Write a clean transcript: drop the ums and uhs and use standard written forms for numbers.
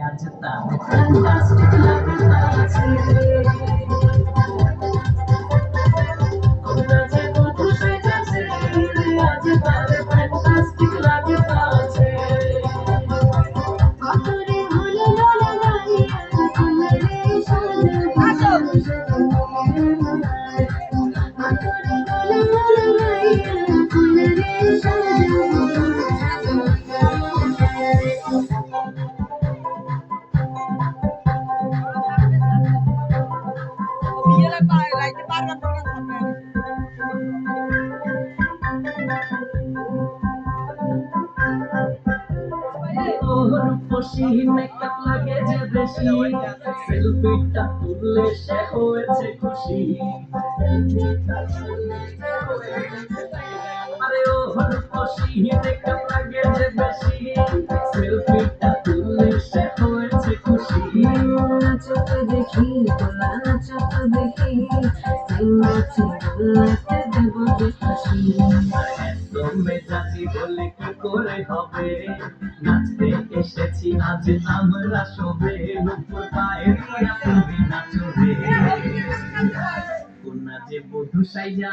আজ তার ফ্যান্টাস্টিক লাগতাছে কন্যা যে বধূ সেজেছে আজ তার ফ্যান্টাস্টিক লাগতাছে কতরে হলো লোলা গাইয়া কমরে সাজাবো কতরে হলো লোলা গাইয়া কমরে সাজাবো বিয়েলা পায় রাইতে পারবা তোমরা থাকবে রূপসী মেকআপ লাগে যে বেশি সেলফিটা তুললে সে হয়েছে খুশি আরে ও রূপসী মেকআপ লাগে যে বেশি সেলফিটা তুললে সে হয়েছে খুশি নাচত দেখি তোলা নাচত দেখি সিংহাসে বলতে দেব যে হাসি মেজাজি বলে কি করে হবে নাচতে এসেছি আজ আমরা সবে রূপুর পায়ে দিয়া তুমি নাচবে কন্যা যে বধূ সাইজা